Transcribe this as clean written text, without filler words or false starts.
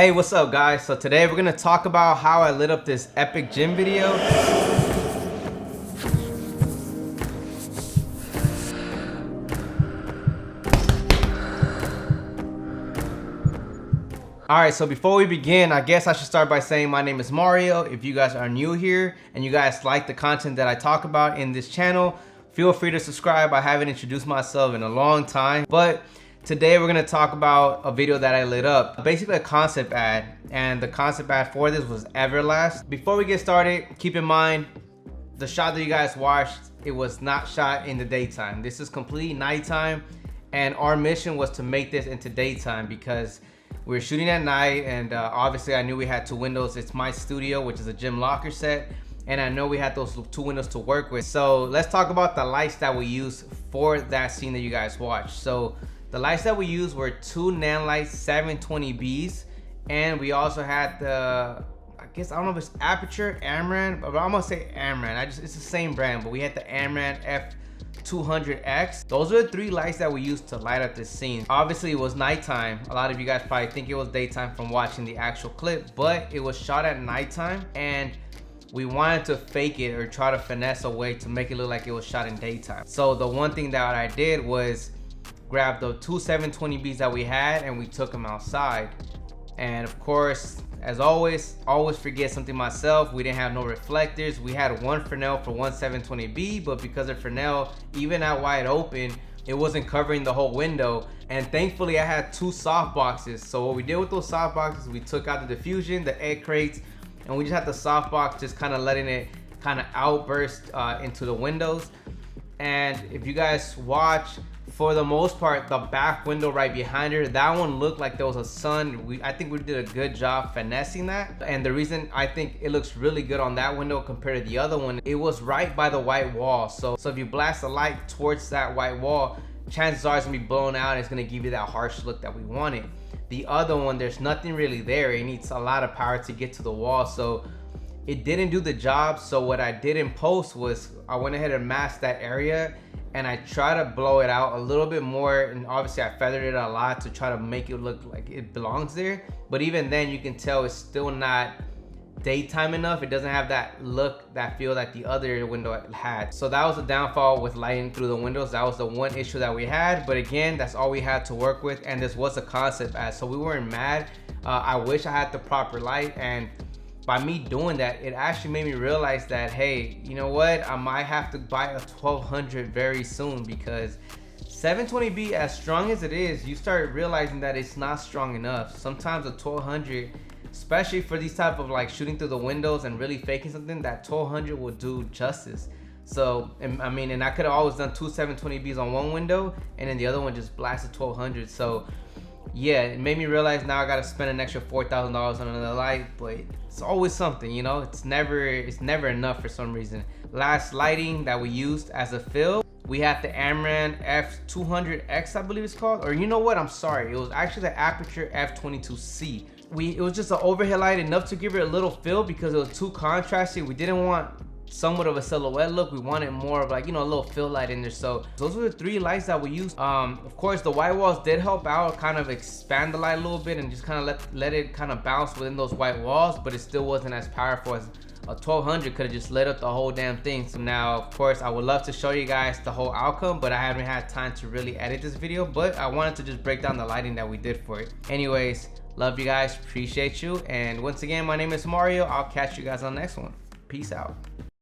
Hey, what's up guys? So today we're gonna talk about how I lit up this epic gym video. Alright, so before we begin, I guess I should start by saying my name is Mario. If you guys are new here and you guys like the content that I talk about in this channel, feel free to subscribe. I haven't introduced myself in a long time, but today we're gonna talk about a video that I lit up, basically a concept ad, and the concept ad for this was Everlast. Before we get started, keep in mind the shot that you guys watched, it was not shot in the daytime. This is complete nighttime, and our mission was to make this into daytime because we were shooting at night, and obviously I knew we had two windows. It's my studio, which is a gym locker set, and I know we had those two windows to work with. So let's talk about the lights that we used for that scene that you guys watched. So the lights that we used were two Nanlite 720Bs, and we also had the, I guess, I don't know if it's Aperture, Amran, but I'm gonna say Amran. It's the same brand, but we had the Amran F200X. Those are the three lights that we used to light up this scene. Obviously, it was nighttime. A lot of you guys probably think it was daytime from watching the actual clip, but it was shot at nighttime, and we wanted to fake it or try to finesse a way to make it look like it was shot in daytime. So the one thing that I did was grab the two 720Bs that we had and we took them outside. And of course, as always forget something myself. We didn't have no reflectors. We had one Fresnel for one 720B, but because of Fresnel, even at wide open, it wasn't covering the whole window. And thankfully I had two soft boxes. So what we did with those soft boxes, we took out the diffusion, the egg crates, and we just had the soft box just kind of letting it kind of outburst into the windows. And if you guys watch, for the most part, the back window right behind her, that one looked like there was a sun. I think we did a good job finessing that. And the reason I think it looks really good on that window compared to the other one, it was right by the white wall. So if you blast the light towards that white wall, chances are it's gonna be blown out and it's gonna give you that harsh look that we wanted. The other one, there's nothing really there. It needs a lot of power to get to the wall. So it didn't do the job. So what I did in post was I went ahead and masked that area, and I try to blow it out a little bit more, and obviously I feathered it a lot to try to make it look like it belongs there. But even then, you can tell it's still not daytime enough. It doesn't have that look, that feel that the other window had. So that was the downfall with lighting through the windows. That was the one issue that we had, but again, that's all we had to work with, and this was a concept ad, so we weren't mad. I wish I had the proper light, and by me doing that, it actually made me realize that, hey, you know what? I might have to buy a 1200 very soon, because 720B, as strong as it is, you start realizing that it's not strong enough. Sometimes a 1200, especially for these type of like shooting through the windows and really faking something, that 1200 will do justice. So, and I could have always done two 720Bs on one window and then the other one just blasted 1200. So yeah, it made me realize now I gotta spend an extra $4,000 on another light, but it's always something, you know. It's never enough for some reason. Last lighting that we used as a fill, we had the Amran F200X, I believe it's called, or you know what? I'm sorry, it was actually the Aperture F22C. It was just an overhead light, enough to give it a little fill because it was too contrasty. We didn't want somewhat of a silhouette look. We wanted more of like, you know, a little fill light in there. So those were the three lights that we used. Of course, the white walls did help out, kind of expand the light a little bit and just kind of let it kind of bounce within those white walls, but it still wasn't as powerful as a 1200 could have just lit up the whole damn thing. So now, of course, I would love to show you guys the whole outcome, but I haven't had time to really edit this video, but I wanted to just break down the lighting that we did for it. Anyways, love you guys, appreciate you, and once again, my name is Mario. I'll catch you guys on the next one. Peace out.